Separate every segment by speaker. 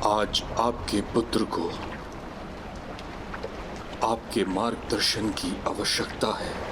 Speaker 1: आज आपके पुत्र को आपके मार्गदर्शन की आवश्यकता है।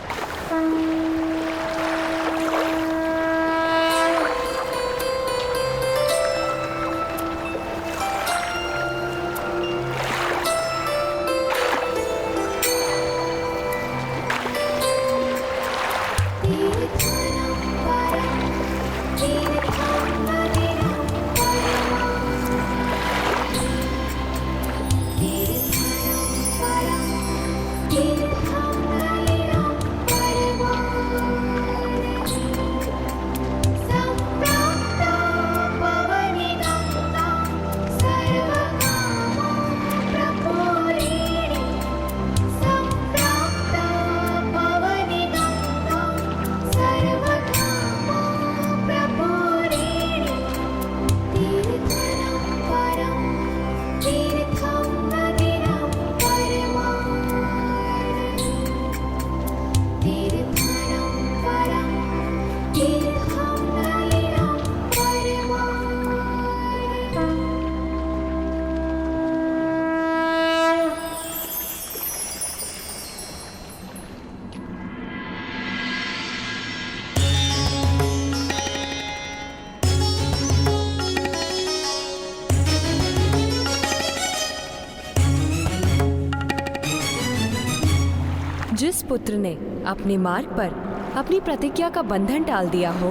Speaker 2: जिस पुत्र ने अपने मार्ग पर अपनी प्रतिज्ञा का बंधन टाल दिया हो,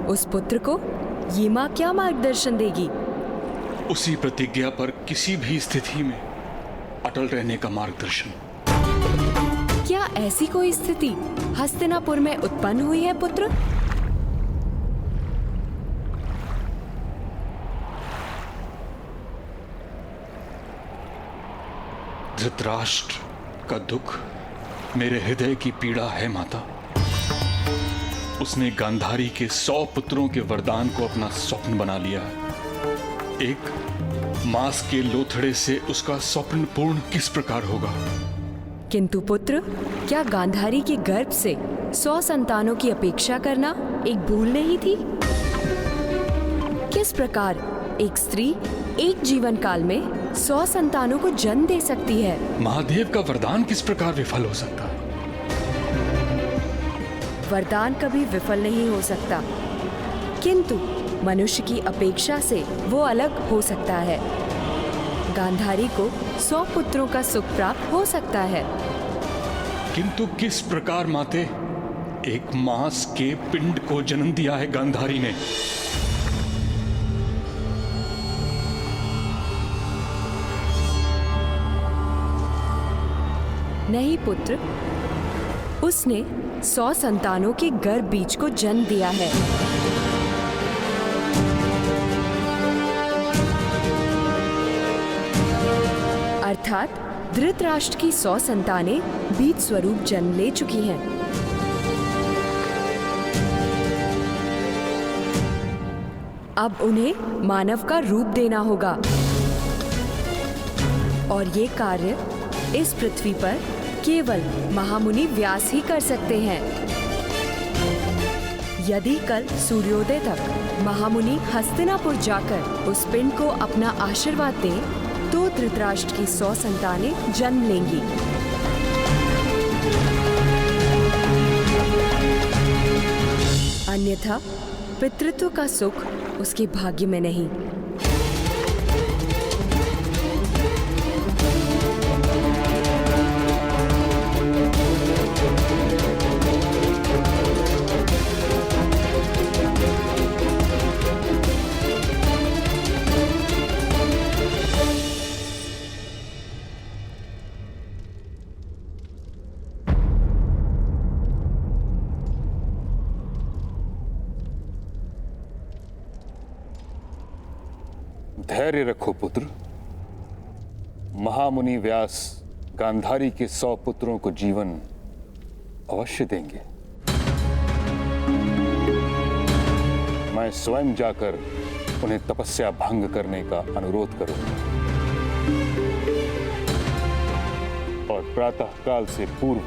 Speaker 2: उस पुत्र को ये माँ क्या मार्गदर्शन देगी?
Speaker 1: उसी प्रतिज्ञा पर किसी भी स्थिति में अटल रहने का मार्गदर्शन।
Speaker 2: क्या ऐसी कोई स्थिति हस्तिनापुर में उत्पन्न हुई है पुत्र?
Speaker 1: धृतराष्ट्र का दुख मेरे हृदय की पीड़ा है माता। उसने गांधारी के 100 पुत्रों के वरदान को अपना स्वप्न बना लिया है। एक मांस के लोथड़े से उसका स्वप्न पूर्ण किस प्रकार होगा?
Speaker 2: किंतु पुत्र, क्या गांधारी के गर्भ से 100 संतानों की अपेक्षा करना एक भूल नहीं थी? किस प्रकार एक स्त्री एक जीवन काल में 100 संतानों को जन्म दे सकती है?
Speaker 1: महादेव का वरदान किस प्रकार विफल हो सकता है?
Speaker 2: वरदान कभी विफल नहीं हो सकता, किंतु मनुष्य की अपेक्षा से वो अलग हो सकता है। गांधारी को 100 पुत्रों का सुख प्राप्त हो सकता है।
Speaker 1: किंतु किस प्रकार माते? एक मांस के पिंड को जन्म दिया है गांधारी ने।
Speaker 2: नहीं पुत्र, उसने 100 संतानों के गर्भ बीज को जन्म दिया है। अर्थात धृतराष्ट्र की 100 संतानें बीज स्वरूप जन्म ले चुकी हैं। अब उन्हें मानव का रूप देना होगा और ये कार्य इस पृथ्वी पर केवल महामुनि व्यास ही कर सकते हैं। यदि कल सूर्योदय तक महामुनि हस्तिनापुर जाकर उस पिंड को अपना आशीर्वाद दें, तो धृतराष्ट्र की 100 संतानें जन्म लेंगी। अन्यथा पितृत्व का सुख उसके भाग्य में नहीं।
Speaker 3: धैर्य रखो पुत्र। महामुनि व्यास गांधारी के 100 पुत्रों को जीवन अवश्य देंगे। मैं स्वयं जाकर उन्हें तपस्या भंग करने का अनुरोध करूंगा और प्रातःकाल से पूर्व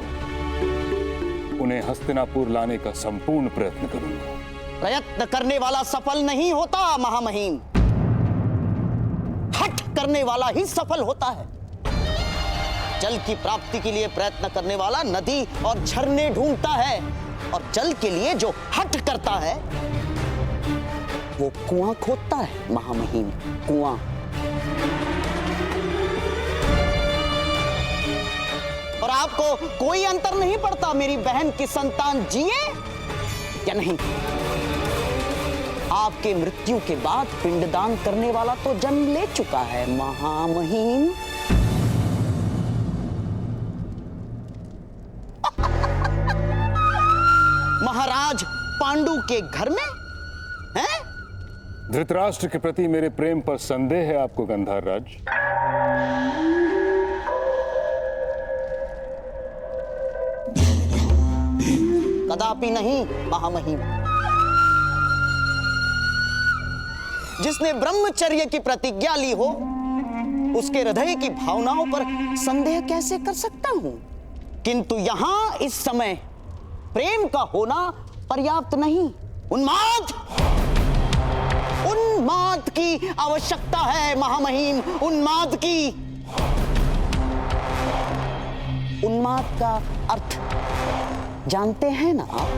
Speaker 3: उन्हें हस्तिनापुर लाने का संपूर्ण प्रयत्न करूंगा।
Speaker 4: प्रयत्न करने वाला सफल नहीं होता महामहिम। हट! करने वाला ही सफल होता है। जल की प्राप्ति के लिए प्रयत्न करने वाला नदी और झरने ढूंढता है, और जल के लिए जो हठ करता है वो कुआं खोदता है। महामहिम, कुआं। और आपको कोई अंतर नहीं पड़ता मेरी बहन की संतान जिए या नहीं। आपके मृत्यु के बाद पिंडदान करने वाला तो जन्म ले चुका है। महामहिम, महाराज पांडु के घर में हैं?
Speaker 3: धृतराष्ट्र के प्रति मेरे प्रेम पर संदेह है आपको गंधार राज?
Speaker 4: कदापि नहीं महामहिम। जिसने ब्रह्मचर्य की प्रतिज्ञा ली हो उसके हृदय की भावनाओं पर संदेह कैसे कर सकता हूं? किंतु यहां इस समय प्रेम का होना पर्याप्त नहीं। उन्माद, उन्माद की आवश्यकता है महामहिम, उन्माद की। उन्माद का अर्थ जानते हैं ना आप?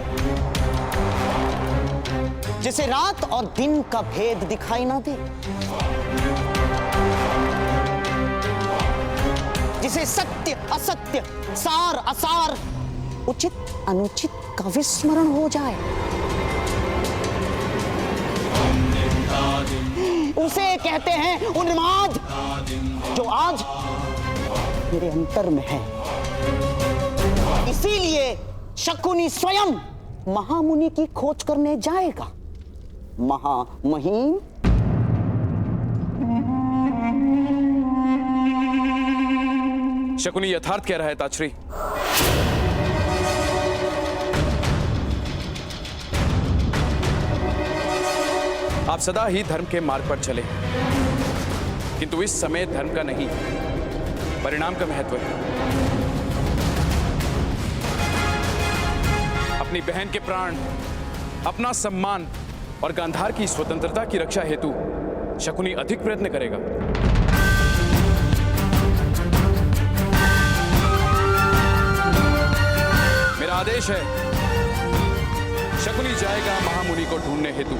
Speaker 4: जिसे रात और दिन का भेद दिखाई ना दे, जिसे सत्य असत्य, सार असार, उचित अनुचित का विस्मरण हो जाए, उसे कहते हैं उन्माद, जो आज मेरे अंतर में है। इसीलिए शकुनी स्वयं महामुनि की खोज करने जाएगा। महामहिम,
Speaker 5: शकुनी यथार्थ कह रहा है ताचरी। आप सदा ही धर्म के मार्ग पर चले, किंतु इस समय धर्म का नहीं, परिणाम का महत्व है। अपनी बहन के प्राण, अपना सम्मान और गांधार की स्वतंत्रता की रक्षा हेतु शकुनी अधिक प्रयत्न करेगा। मेरा आदेश है, शकुनी जाएगा महामुनि को ढूंढने हेतु।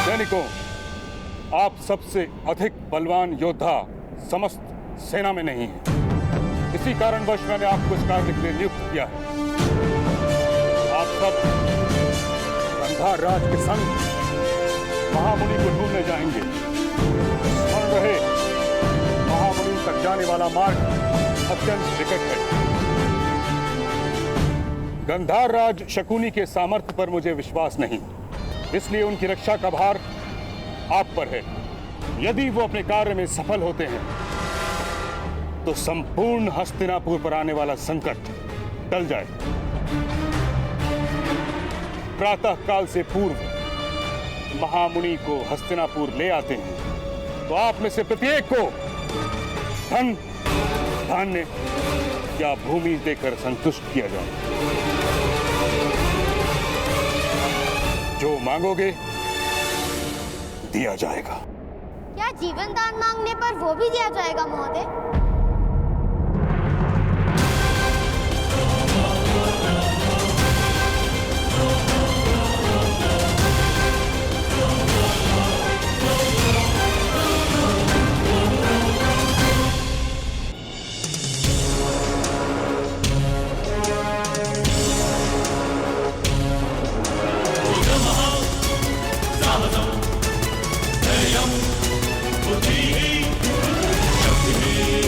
Speaker 3: सैनिकों, आप सबसे अधिक बलवान योद्धा समस्त सेना में नहीं है। इसी कारणवश मैंने आपको इस कार्य के लिए नियुक्त किया है। आप सब गंधार राज के संग महामुनि को ढूंढने जाएंगे। स्मरण रहे, महामुनि तक जाने वाला मार्ग अत्यंत निकट है। गंधार राज शकुनी के सामर्थ्य पर मुझे विश्वास नहीं, इसलिए उनकी रक्षा का भार आप पर है। यदि वो अपने कार्य में सफल होते हैं तो संपूर्ण हस्तिनापुर पर आने वाला संकट टल जाए। प्रातः काल से पूर्व महामुनि को हस्तिनापुर ले आते हैं तो आप में से प्रत्येक को धन, धान्य या भूमि देकर संतुष्ट किया जाए। जो मांगोगे दिया जाएगा।
Speaker 6: क्या जीवन दान मांगने पर वो भी दिया जाएगा महोदय?
Speaker 7: बुद्धि शक्ति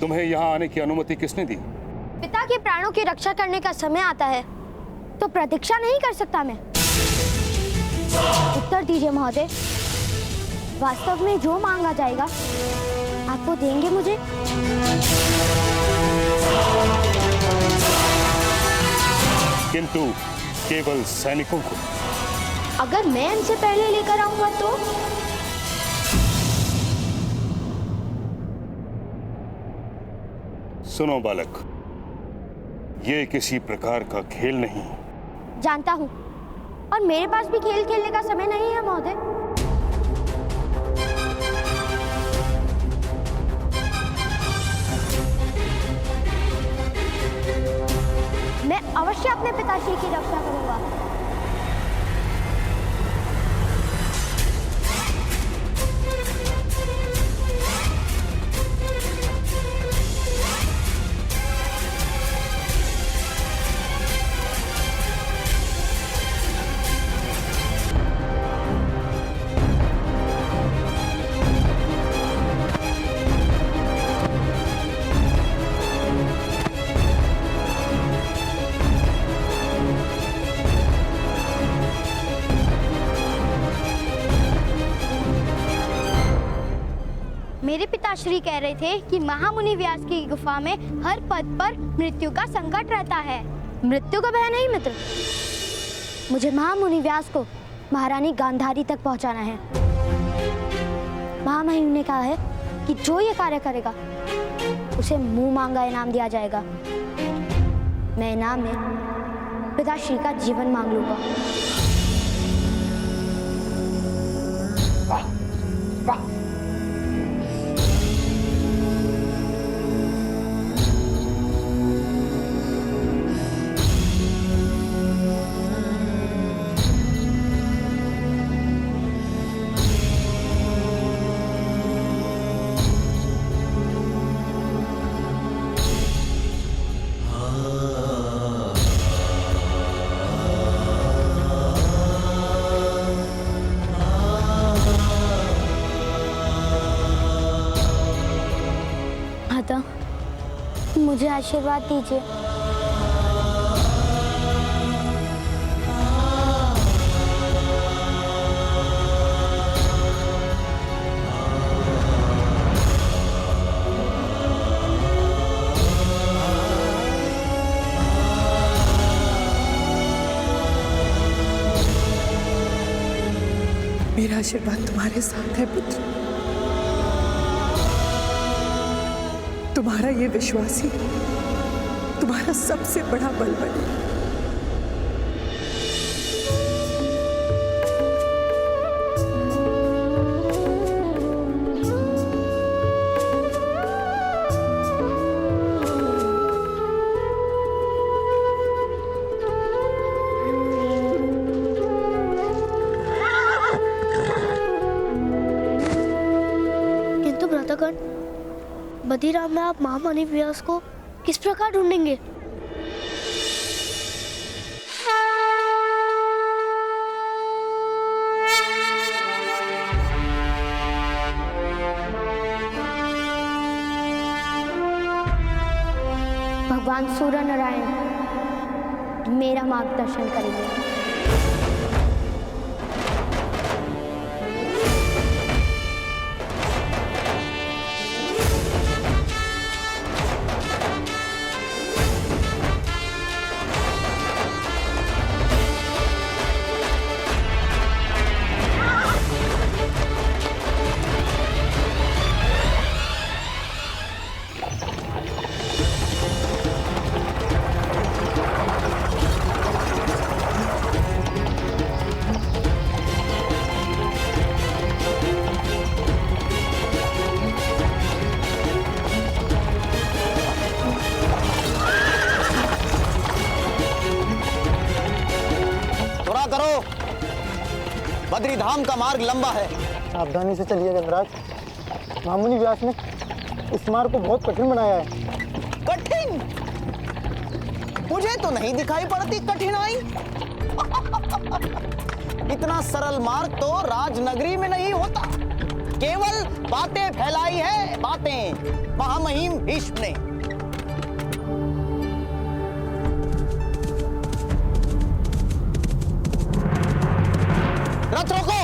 Speaker 3: तुम्हें यहाँ आने की अनुमति किसने दी?
Speaker 6: पिता के प्राणों की रक्षा करने का समय आता है तो प्रतीक्षा नहीं कर सकता मैं। उत्तर दीजिए महोदय, वास्तव में जो मांगा जाएगा आप वो देंगे मुझे?
Speaker 3: किंतु केवल सैनिकों को।
Speaker 6: अगर मैं इनसे पहले लेकर आऊंगा तो?
Speaker 3: सुनो बालक, ये किसी प्रकार का खेल नहीं।
Speaker 6: जानता हूँ, और मेरे पास भी खेल खेलने का समय नहीं है महोदय। मैं अवश्य अपने पिताश्री की रक्षा करूंगा। मेरे पिताश्री कह रहे थे कि महामुनि व्यास की गुफा में हर पद पर मृत्यु का संकट रहता है। मृत्यु का भय नहीं मित्र, मुझे महामुनि व्यास को महारानी गांधारी तक पहुंचाना है। महामहिम ने कहा है कि जो ये कार्य करेगा उसे मुंह मांगा इनाम दिया जाएगा। मैं इनाम में पिताश्री का जीवन मांग लूंगा। माता, मुझे आशीर्वाद दीजिए।
Speaker 7: मेरा आशीर्वाद तुम्हारे साथ है पुत्र। तुम्हारा ये विश्वास ही तुम्हारा सबसे बड़ा बल बने।
Speaker 6: किंतु भ्रातागण, बद्रीराम में आप महामुनि व्यास को किस प्रकार ढूंढेंगे? भगवान सूर्य नारायण मेरा मार्गदर्शन करेंगे।
Speaker 4: बद्री धाम का मार्ग लंबा है।
Speaker 8: सावधानी से चलिए गंधराज। महामुनि व्यास ने इस मार्ग को बहुत कठिन बनाया है।
Speaker 4: कठिन? मुझे तो नहीं दिखाई पड़ती कठिनाई। इतना सरल मार्ग तो राजनगरी में नहीं होता। केवल बातें फैलाई है, बातें, महामहिम भीष्म ने। रथ रोको।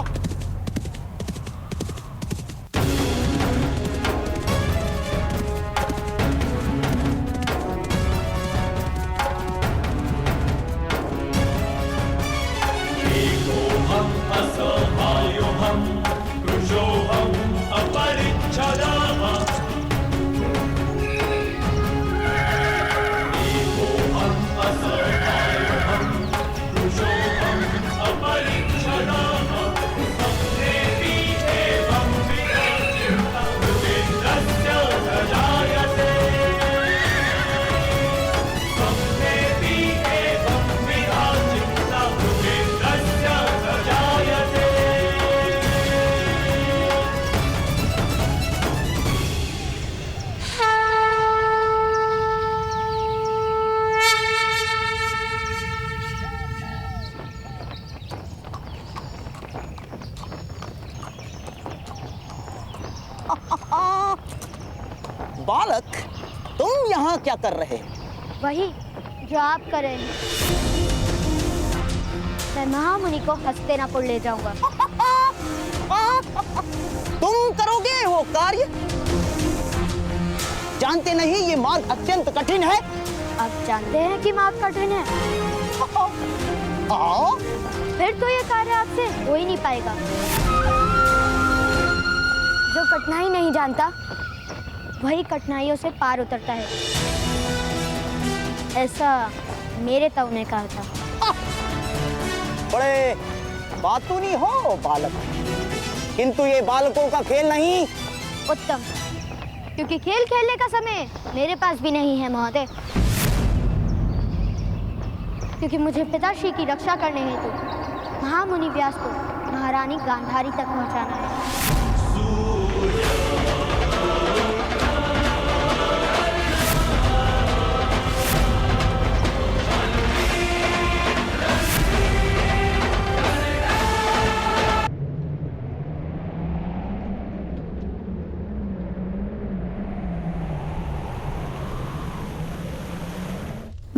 Speaker 4: बालक, तुम यहाँ क्या कर रहे हो?
Speaker 6: वही जो आप कर रहे हैं। मैं महामुनि को हस्तिनापुर ले जाऊंगा।
Speaker 4: तुम करोगे वो कार्य? जानते नहीं ये मार्ग अत्यंत कठिन है?
Speaker 6: आप जानते हैं कि मार्ग कठिन है।
Speaker 4: हाँ?
Speaker 6: फिर तो ये कार्य आपसे हो ही नहीं पाएगा। जो कठिनाई नहीं जानता वही कठिनाइयों से पार उतरता है, ऐसा मेरे ताऊ ने कहा था।
Speaker 4: बड़े बातूनी हो बालक, किंतु ये बालकों का खेल नहीं।
Speaker 6: उत्तम, क्योंकि खेल खेलने का समय मेरे पास भी नहीं है महोदय। क्योंकि मुझे पिताश्री की रक्षा करने हेतु महामुनि व्यास को महारानी गांधारी तक पहुंचाना है।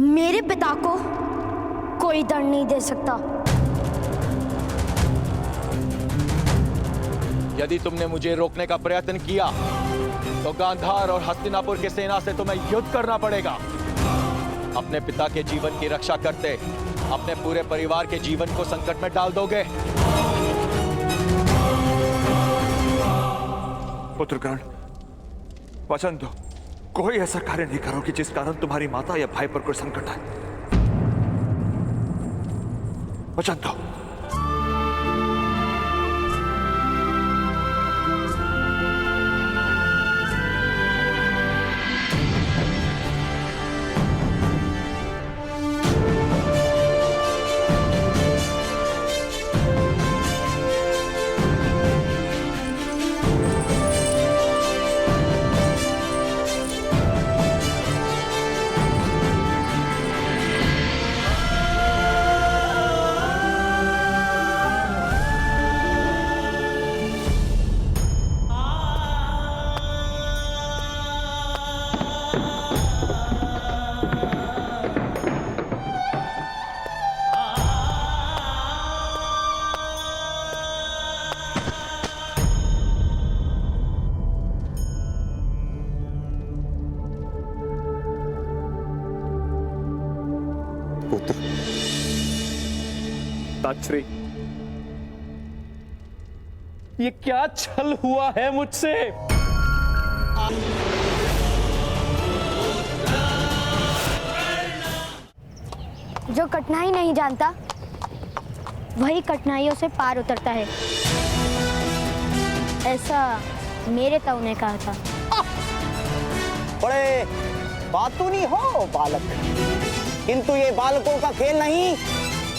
Speaker 6: मेरे पिता को कोई दंड नहीं दे सकता।
Speaker 9: यदि तुमने मुझे रोकने का प्रयत्न किया तो गांधार और हस्तिनापुर की सेना से तुम्हें युद्ध करना पड़ेगा। अपने पिता के जीवन की रक्षा करते अपने पूरे परिवार के जीवन को संकट में डाल दोगे।
Speaker 10: पुत्रगण, वचन दो, कोई ऐसा कार्य नहीं करोगे जिस कारण तुम्हारी माता या भाई पर कोई संकट आए। वचन दो।
Speaker 5: ताक्षरी, ये क्या छल हुआ है मुझसे?
Speaker 6: जो कठिनाई नहीं जानता वही कठिनाइयों से पार उतरता है, ऐसा मेरे ताऊ ने कहा था।
Speaker 4: बड़े बातूनी हो बालक, किंतु ये बालकों का खेल नहीं।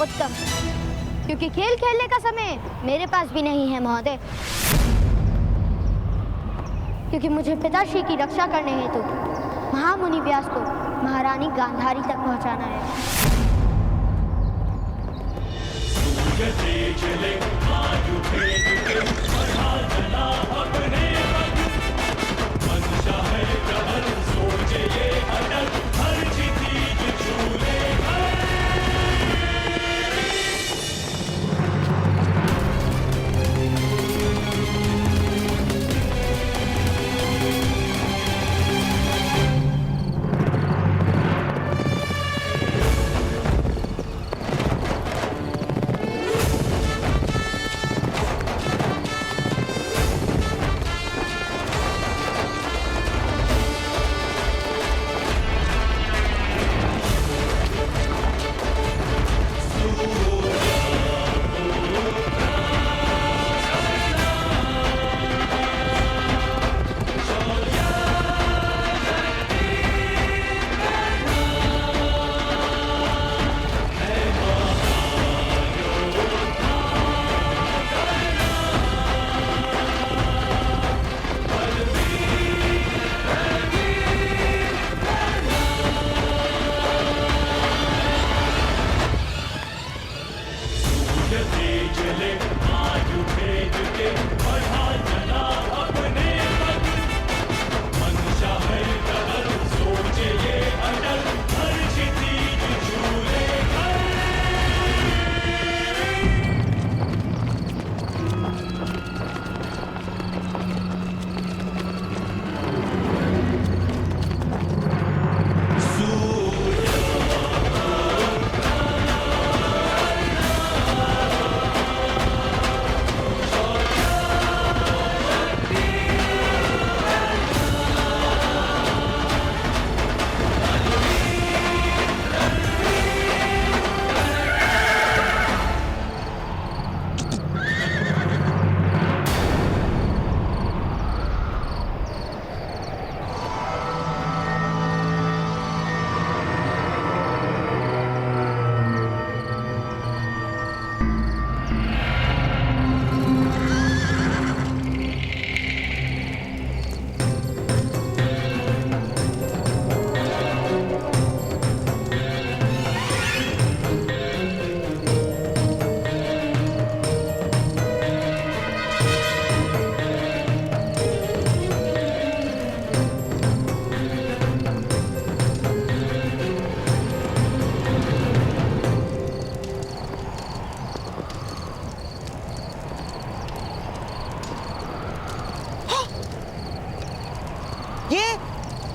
Speaker 6: उत्तम, क्योंकि खेल खेलने का समय मेरे पास भी नहीं है महोदय। क्योंकि मुझे पिताश्री की रक्षा करने हेतु महामुनि व्यास को महारानी गांधारी तक पहुंचाना है।
Speaker 11: चले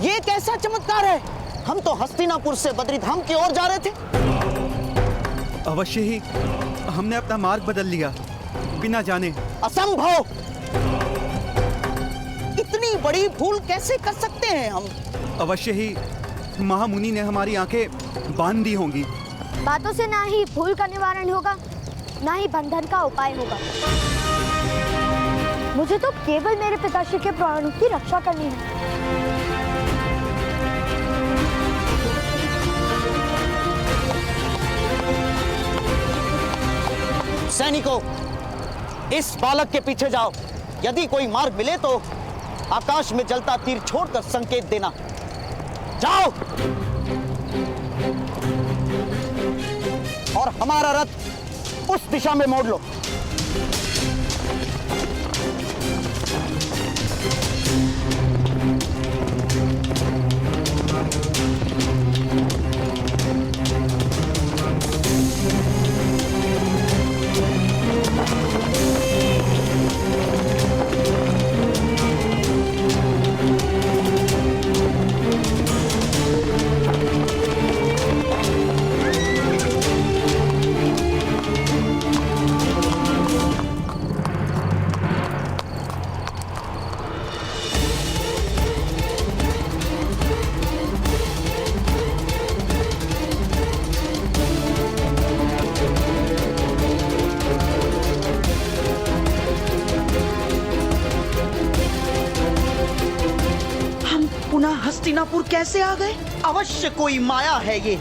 Speaker 4: ये कैसा चमत्कार है? हम तो हस्तिनापुर से बद्रीधाम की ओर जा रहे थे।
Speaker 11: अवश्य ही हमने अपना मार्ग बदल लिया बिना जाने।
Speaker 4: असंभव! इतनी बड़ी भूल कैसे कर सकते हैं हम?
Speaker 11: अवश्य ही महामुनि ने हमारी आंखें बांध दी होंगी।
Speaker 6: बातों से ना ही भूल का निवारण होगा, ना ही बंधन का उपाय होगा। मुझे तो केवल मेरे पिताश्री के प्राणों की रक्षा करनी है।
Speaker 4: सैनिकों, इस बालक के पीछे जाओ। यदि कोई मार्ग मिले तो आकाश में जलता तीर छोड़कर संकेत देना। जाओ और हमारा रथ उस दिशा में मोड़ लो।
Speaker 12: हस्तिनापुर कैसे आ गए?
Speaker 4: अवश्य कोई माया है ये।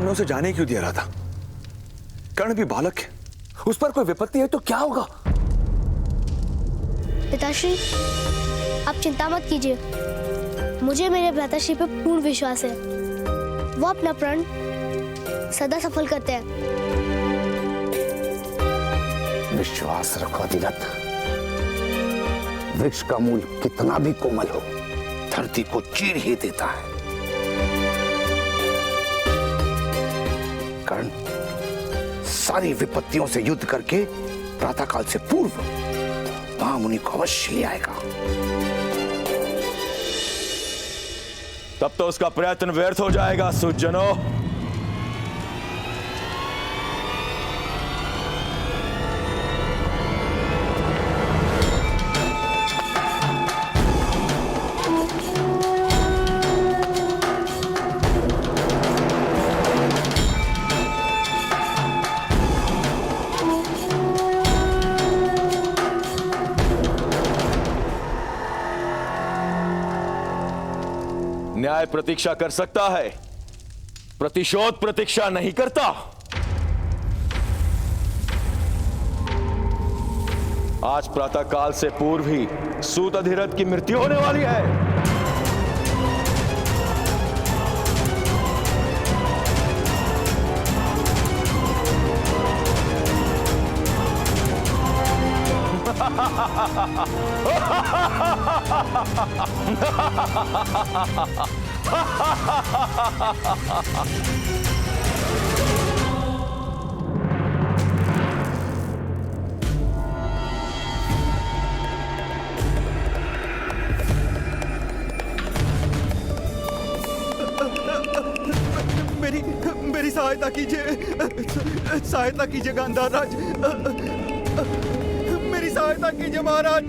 Speaker 10: तुमने उसे जाने क्यों दिया रहा था? कर्ण भी बालक है, उस पर कोई विपत्ति है तो क्या होगा?
Speaker 6: पिताश्री, आप चिंता मत कीजिए, मुझे मेरे भ्राताश्री पर पूर्ण विश्वास है। वो अपना प्रण सदा सफल करते हैं।
Speaker 4: विश्वास रखो अधिरथ, वृक्ष का मूल कितना भी कोमल हो, धरती को चीर ही देता है। कर्ण सारी विपत्तियों से युद्ध करके प्रातःकाल से पूर्व महामुनि को अवश्य ले आएगा।
Speaker 9: तब तो उसका प्रयत्न व्यर्थ हो जाएगा सुजनों। न्याय प्रतीक्षा कर सकता है, प्रतिशोध प्रतीक्षा नहीं करता। आज प्रातःकाल से पूर्व ही सूत अधिरथ की मृत्यु होने वाली है।
Speaker 11: मेरी सहायता कीजिए गांधार राज, मेरी सहायता कीजिए महाराज।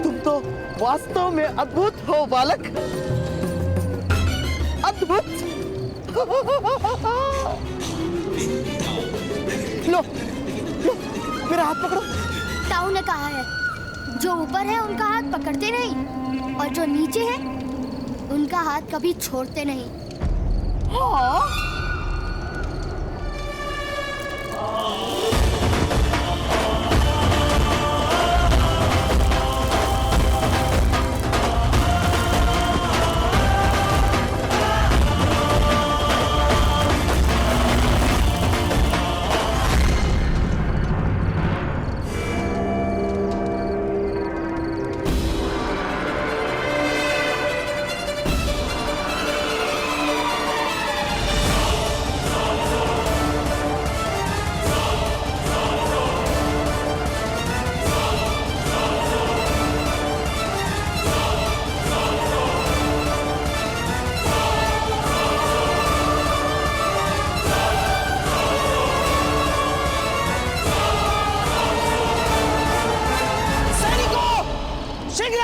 Speaker 4: तुम तो वास्तव में अद्भुत हो बालक, अद्भुत। लो लो मेरा हाथ पकड़ो।
Speaker 6: ताऊ ने कहा है, जो ऊपर है उनका हाथ पकड़ते नहीं, और जो नीचे है उनका हाथ कभी छोड़ते नहीं।
Speaker 4: हाँ?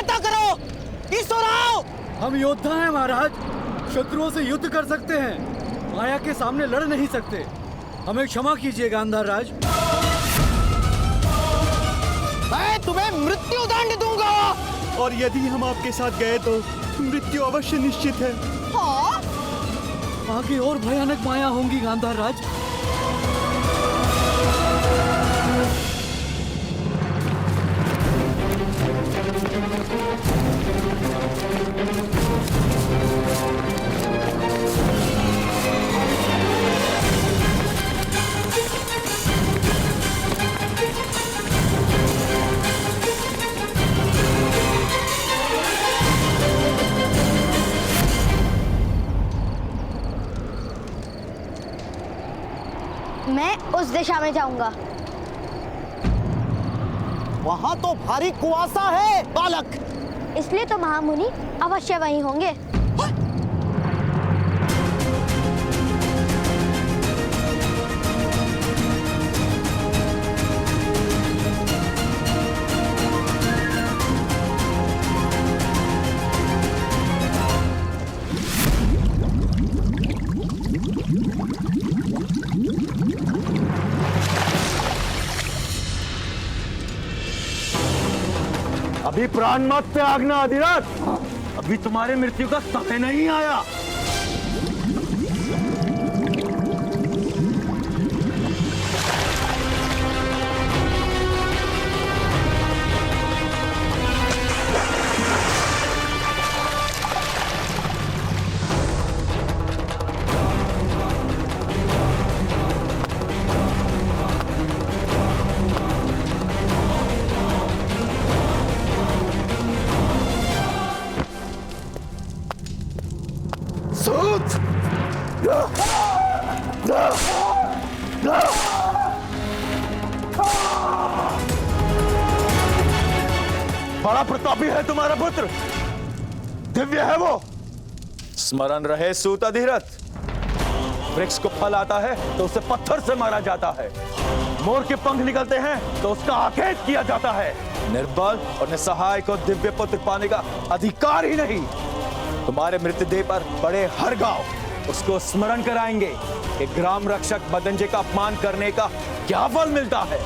Speaker 4: सहायता करो। ईश्वराव!
Speaker 11: हम योद्धा हैं महाराज, शत्रुओं से युद्ध कर सकते हैं, माया के सामने लड़ नहीं सकते। हमें क्षमा कीजिए गांधार राज।
Speaker 4: मैं तुम्हें मृत्यु दंड दूंगा।
Speaker 11: और यदि हम आपके साथ गए तो मृत्यु अवश्य निश्चित है।
Speaker 4: हाँ?
Speaker 11: आगे और भयानक माया होंगी गांधार राज।
Speaker 6: मैं उस दिशा में जाऊंगा।
Speaker 4: वहां तो भारी कुआसा है बालक।
Speaker 6: इसलिए तो महामुनि अवश्य वहीं होंगे।
Speaker 9: अभी प्राण मत त्यागना अधिराज, अभी तुम्हारे मृत्यु का समय नहीं आया। बड़ा प्रतापी है तुम्हारा पुत्र, दिव्य है वो। स्मरण रहे सूत अधिरथ, वृक्ष को फल आता है तो उसे पत्थर से मारा जाता है, मोर के पंख निकलते हैं तो उसका आखेट किया जाता है। निर्बल और निसहाय को दिव्य पुत्र पाने का अधिकार ही नहीं। तुम्हारे मृतदेह पर पड़े हर गांव उसको स्मरण कराएंगे कि ग्राम रक्षक मदंजय का अपमान करने का क्या फल मिलता है।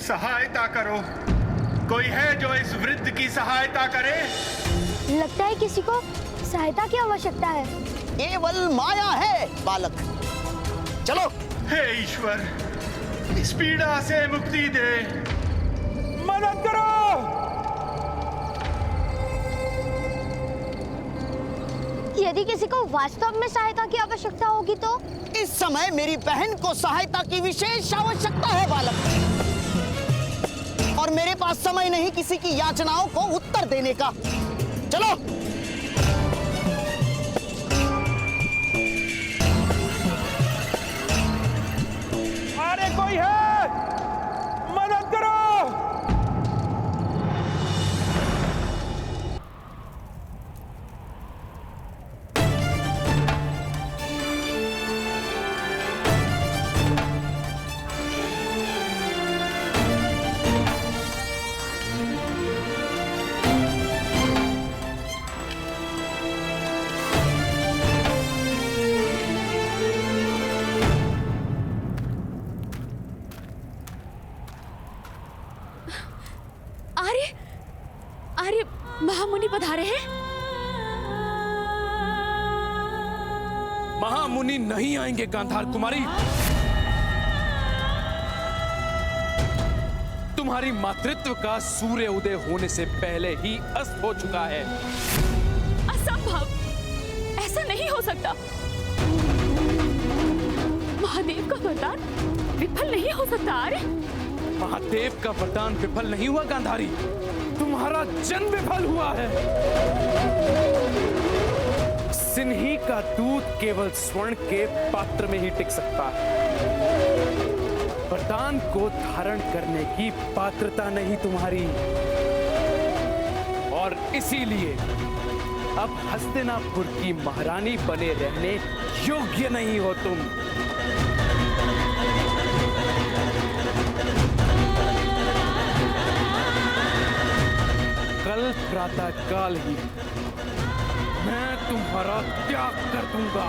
Speaker 12: सहायता करो, कोई है जो इस वृद्ध की सहायता करे?
Speaker 6: लगता है किसी को सहायता की आवश्यकता है।
Speaker 4: केवल माया है बालक, चलो।
Speaker 12: हे ईश्वर, इस पीड़ा से मुक्ति दे, मदद करो।
Speaker 6: यदि किसी को वास्तव में सहायता की आवश्यकता होगी तो?
Speaker 4: इस समय मेरी बहन को सहायता की विशेष आवश्यकता है बालक, और मेरे पास समय नहीं किसी की याचनाओं को उत्तर देने का। चलो।
Speaker 12: अरे कोई है, मदद करो।
Speaker 2: अरे महामुनि पधारे हैं।
Speaker 5: महामुनि नहीं आएंगे गांधार कुमारी। तुम्हारी मातृत्व का सूर्य उदय होने से पहले ही अस्त हो चुका है।
Speaker 2: असंभव, ऐसा नहीं हो सकता।
Speaker 13: महादेव का वरदान विफल नहीं हो सकता आर्य।
Speaker 5: महादेव का वरदान विफल नहीं हुआ गांधारी, तुम्हारा जन्म विफल हुआ है। सिन्ही का दूध केवल स्वर्ण के पात्र में ही टिक सकता है। वरदान को धारण करने की पात्रता नहीं तुम्हारी, और इसीलिए अब हस्तिनापुर की महारानी बने रहने योग्य नहीं हो तुम। कल प्रातः काल ही मैं तुम्हारा त्याग कर दूंगा।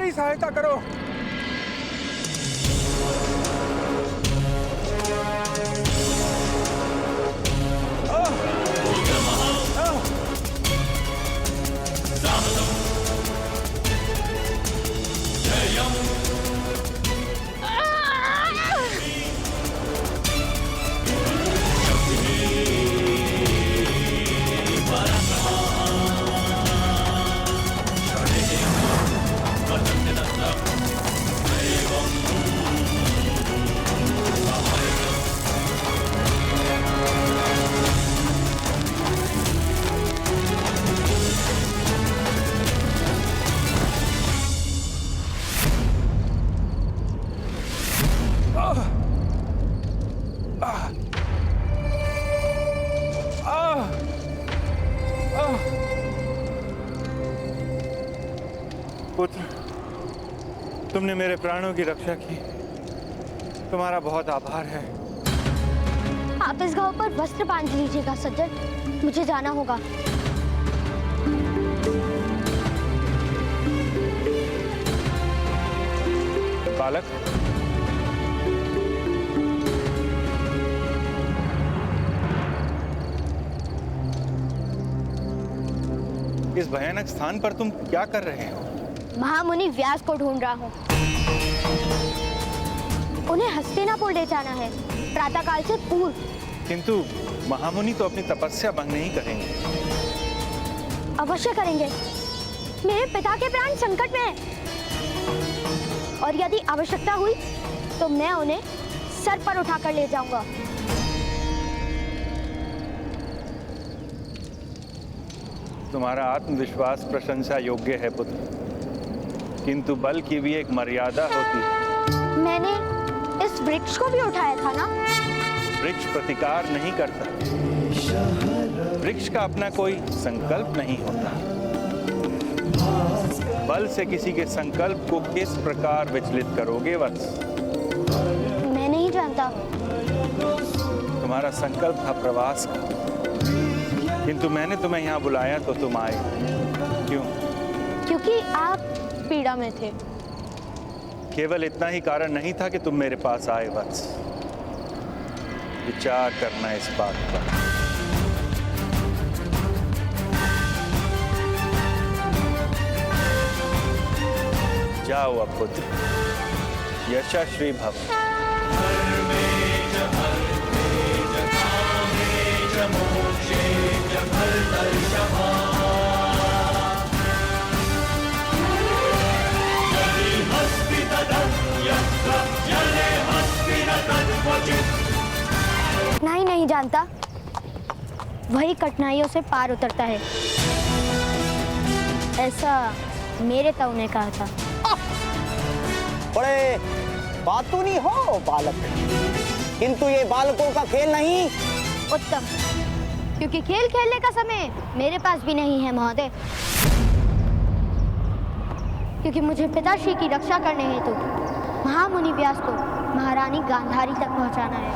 Speaker 10: मेरी सहायता करो। पुत्र, तुमने मेरे प्राणों की रक्षा की, तुम्हारा बहुत आभार है।
Speaker 6: आप इस घाव पर वस्त्र बांध लीजिएगा सज्जन, मुझे जाना होगा।
Speaker 10: बालक, इस भयानक स्थान पर तुम क्या कर रहे हो?
Speaker 6: महामुनि व्यास को ढूंढ रहा हूँ। उन्हें हस्तिनापुर ले जाना है प्रातःकाल से पूर्व।
Speaker 10: किंतु महामुनि तो अपनी तपस्या भंग नहीं करेंगे।
Speaker 6: अवश्य करेंगे, मेरे पिता के प्राण संकट में हैं। और यदि आवश्यकता हुई तो मैं उन्हें सर पर उठाकर ले जाऊंगा।
Speaker 10: तुम्हारा आत्मविश्वास प्रशंसा योग्य है पुत्र, किंतु बल की भी एक मर्यादा होती है।
Speaker 6: मैंने इस वृक्ष को भी उठाया था ना?
Speaker 10: वृक्ष प्रतिकार नहीं करता, वृक्ष का अपना कोई संकल्प नहीं होता। बल से किसी के संकल्प को किस प्रकार विचलित करोगे वत्स?
Speaker 6: मैं नहीं जानता।
Speaker 10: तुम्हारा संकल्प था प्रवास का, किंतु मैंने तुम्हें यहाँ बुलाया तो तुम आए। क्यों?
Speaker 6: क्योंकि आप पीड़ा में थे।
Speaker 10: केवल इतना ही कारण नहीं था कि तुम मेरे पास आए वत्स। विचार करना इस बात पर। जाओ अब पुत्र, यशस्वी भव।
Speaker 6: नहीं जानता, वही कठिनाइयों से पार उतरता है, ऐसा मेरे ताऊ ने कहा था।
Speaker 4: बड़े बातूनी हो बालक, किंतु ये बालकों का खेल नहीं।
Speaker 6: उत्तम, क्योंकि खेल खेलने का समय मेरे पास भी नहीं है महोदय। क्योंकि मुझे पिताश्री की रक्षा करने हेतु महामुनि व्यास को महारानी गांधारी तक पहुंचाना है।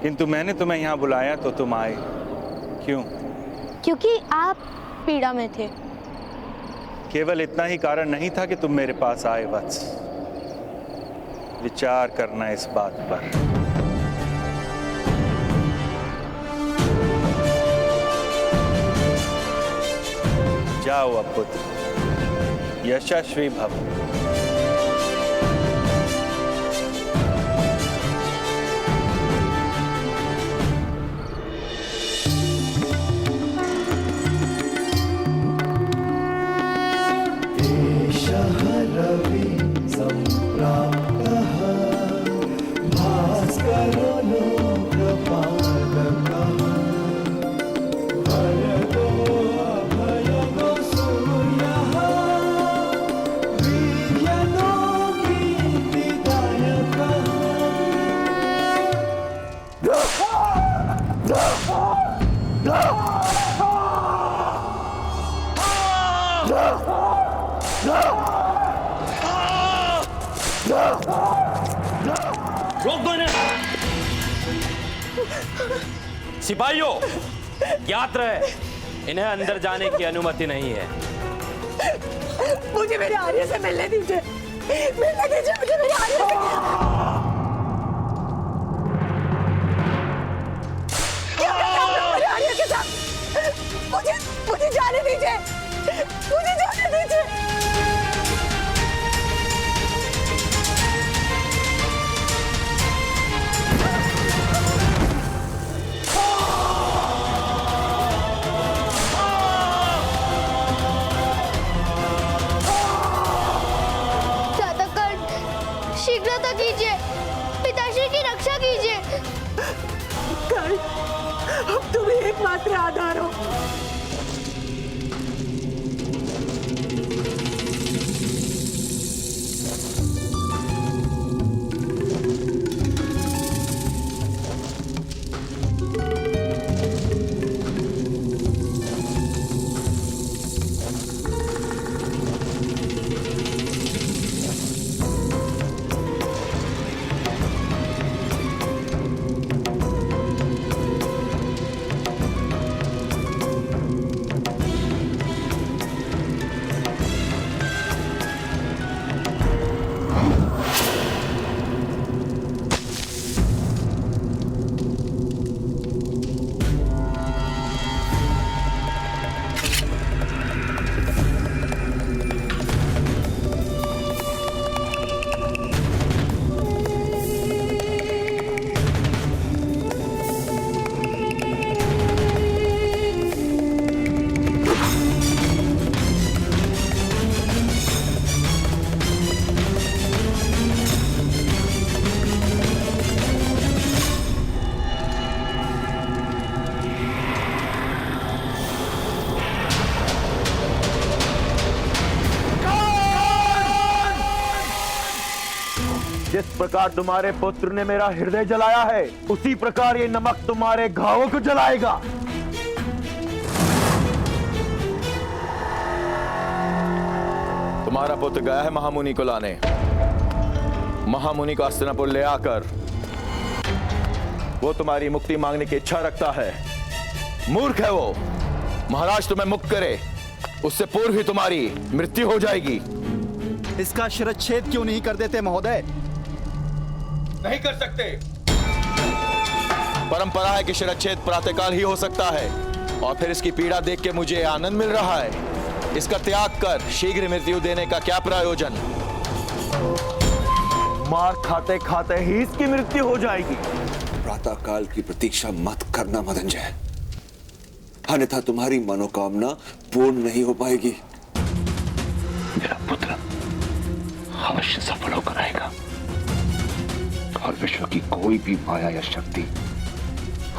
Speaker 10: किंतु मैंने तुम्हें यहाँ बुलाया तो तुम आए, क्यों?
Speaker 6: क्योंकि आप पीड़ा में थे।
Speaker 10: केवल इतना ही कारण नहीं था कि तुम मेरे पास आए वत्स। विचार करना इस बात पर। जाओ अब पुत्र, यशस्वी भव।
Speaker 14: रोक दो इन्हें। सिपाहियों, ज्ञात रहे, इन्हें अंदर जाने की अनुमति नहीं है।
Speaker 7: मुझे मेरे आर्य से मिलने दीजिए, मिलने दीजिए मुझे मेरे आर्य से। क्या करना है मेरे आर्य के साथ? मुझे जाने दीजिए, मुझे जाने दीजिए।
Speaker 6: शीघ्रता कीजिए, पिताश्री की रक्षा कीजिए।
Speaker 7: कर्ण, अब तुम ही एकमात्र आधार हो।
Speaker 9: जिस प्रकार तुम्हारे पुत्र ने मेरा हृदय जलाया है, उसी प्रकार ये नमक तुम्हारे घावों को जलाएगा। तुम्हारा पुत्र गया है महामुनि को लाने। महामुनि को हस्तिनापुर ले आकर वो तुम्हारी मुक्ति मांगने की इच्छा रखता है। मूर्ख है वो। महाराज तुम्हें मुक्त करे उससे पूर्व ही तुम्हारी मृत्यु हो जाएगी।
Speaker 15: इसका शिरच्छेद क्यों नहीं कर देते महोदय?
Speaker 9: नहीं कर सकते। परंपरा है कि शिरच्छेद प्रातःकाल ही हो सकता है और फिर इसकी पीड़ा देख के मुझे आनंद मिल रहा है। इसका त्याग कर शीघ्र मृत्यु देने का क्या प्रयोजन?
Speaker 15: मार खाते खाते ही इसकी मृत्यु हो जाएगी।
Speaker 16: प्रातः काल की प्रतीक्षा मत करना मदनजय, अन्यथा तुम्हारी मनोकामना पूर्ण नहीं हो पाएगी।
Speaker 17: मेरा पुत्र अवश्य सफल होकर आएगा और विश्व की कोई भी माया या शक्ति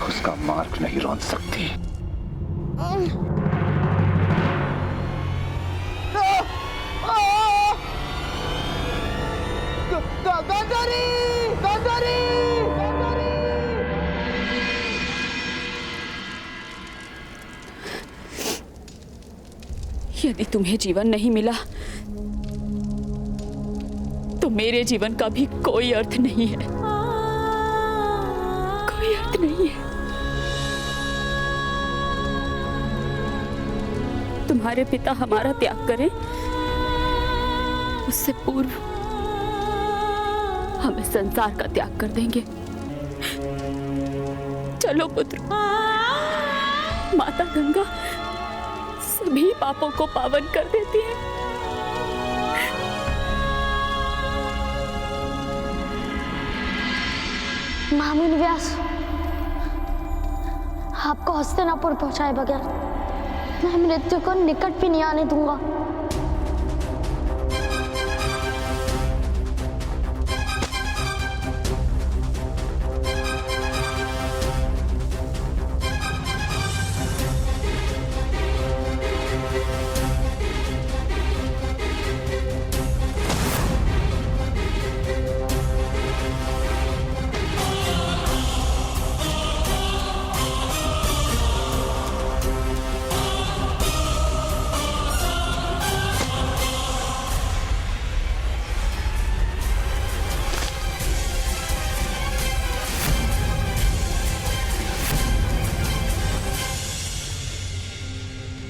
Speaker 17: उसका मार्ग नहीं रोक सकती।
Speaker 13: यदि तुम्हें जीवन नहीं मिला तो मेरे जीवन का भी कोई अर्थ नहीं है। कोई अर्थ नहीं है। तुम्हारे पिता हमारा त्याग करें उससे पूर्व हम इस संसार का त्याग कर देंगे। चलो पुत्र, माता गंगा सभी पापों को पावन कर देती है।
Speaker 6: महामुनि व्यास, आपको हस्तिनापुर पहुंचाए बगैर मैं मृत्यु को निकट भी नहीं आने दूंगा।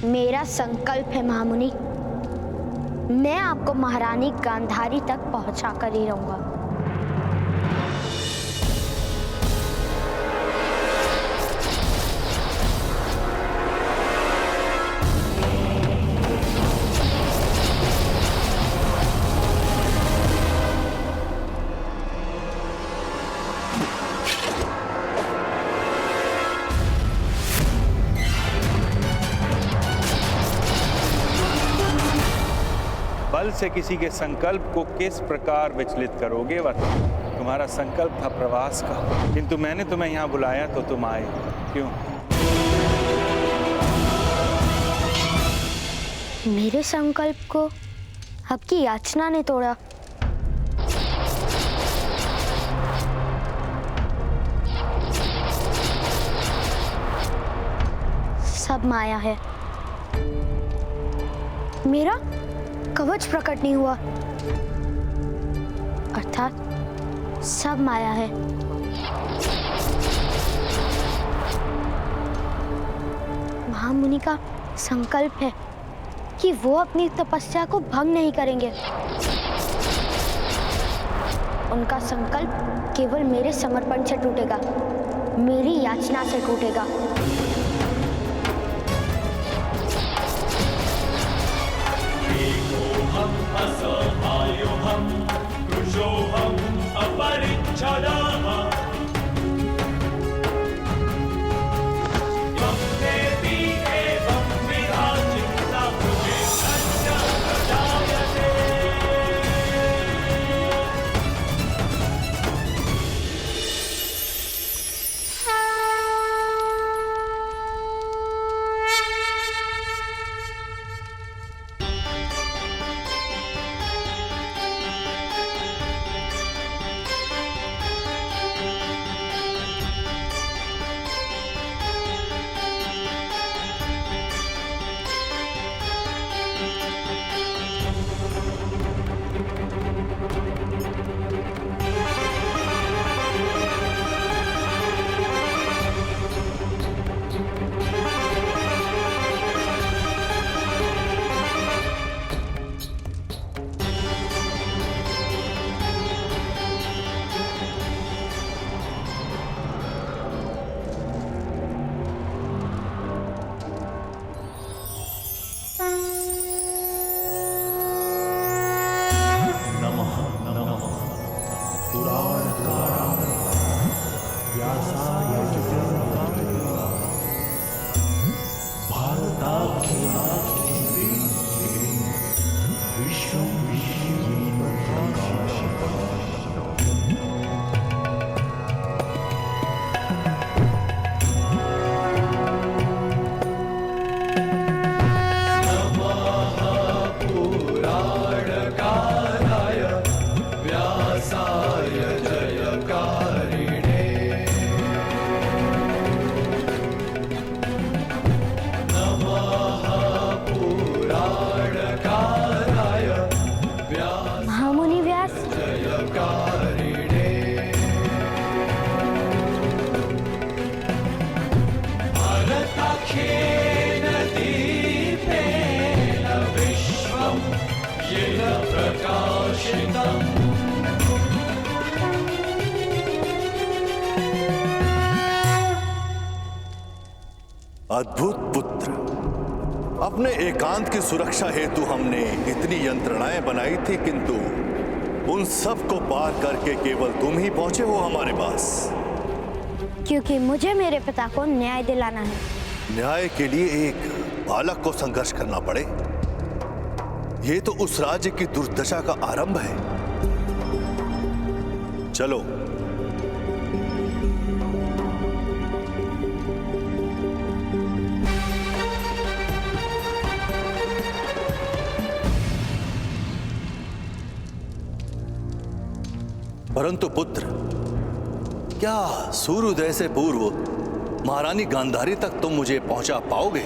Speaker 6: मेरा संकल्प है महामुनि, मैं आपको महारानी गांधारी तक पहुंचा कर ही रहूंगा।
Speaker 10: बल से किसी के संकल्प को किस प्रकार विचलित करोगे वह तुम्हारा संकल्प था प्रवास का, किंतु मैंने तुम्हें यहाँ बुलाया तो तुम आए। क्यों?
Speaker 6: मेरे संकल्प को आपकी याचना ने तोड़ा। सब माया है। मेरा कवच प्रकट नहीं हुआ, अर्थात सब माया है। महामुनि का संकल्प है कि वो अपनी तपस्या को भंग नहीं करेंगे। उनका संकल्प केवल मेरे समर्पण से टूटेगा, मेरी याचना से टूटेगा।
Speaker 18: असहायोऽहं कृशोऽहम् अपरिच्छदाः त्वं देवी एवं विधाचिता मुझे सत्य प्रजायते। सुखेन दीपेन विश्वं येन प्रकाशितम्
Speaker 19: अद्भुत पुत्र, अपने एकांत की सुरक्षा हेतु हमने इतनी यंत्रणाएं बनाई थी, किंतु उन सब को पार करके केवल तुम ही पहुंचे हो हमारे पास।
Speaker 6: क्योंकि मुझे मेरे पिता को न्याय दिलाना है।
Speaker 19: न्याय के लिए एक बालक को संघर्ष करना पड़े, ये तो उस राज्य की दुर्दशा का आरंभ है। चलो। परंतु पुत्र, क्या सूर्योदय से पूर्व महारानी गांधारी तक तुम मुझे पहुंचा पाओगे?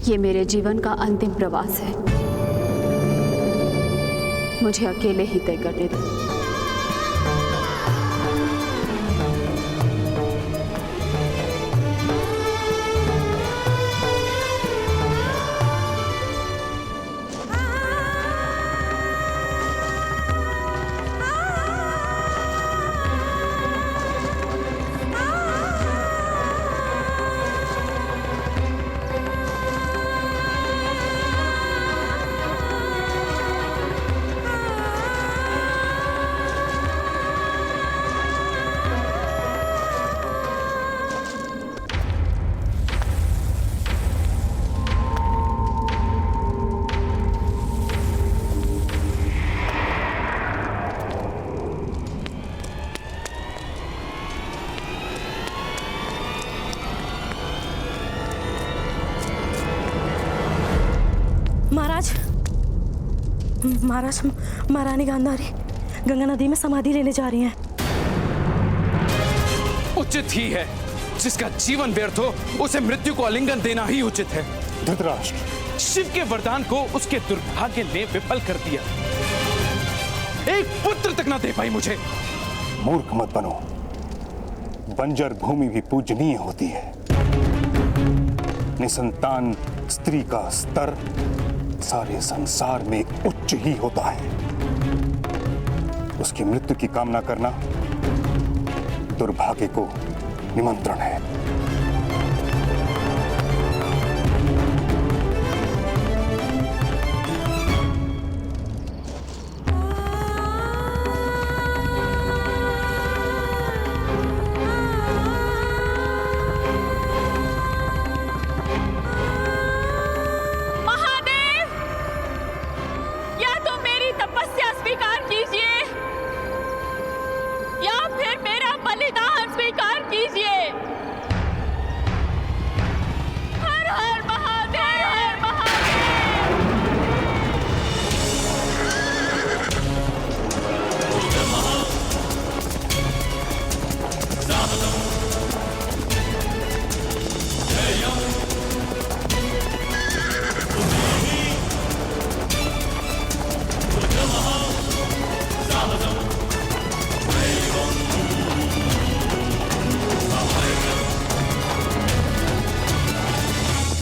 Speaker 13: ये मेरे जीवन का अंतिम प्रवास है। मुझे अकेले ही तय करने दो।
Speaker 7: महाराज, महारानी गांधारी गंगा नदी में समाधि लेने जा रही हैं।
Speaker 5: उचित ही है। जिसका जीवन व्यर्थ हो उसे मृत्यु को आलिंगन देना ही उचित है।
Speaker 3: धृतराष्ट्र,
Speaker 5: शिव के वरदान को उसके दुर्भाग्य ने विफल कर दिया। एक पुत्र तक ना दे पाई मुझे।
Speaker 3: मूर्ख मत बनो। बंजर भूमि भी पूजनीय होती है। निसंतान स्त्री का स्तर सारे संसार में उच्च ही होता है। उसकी मृत्यु की कामना करना दुर्भाग्य को निमंत्रण है।
Speaker 18: साहसम्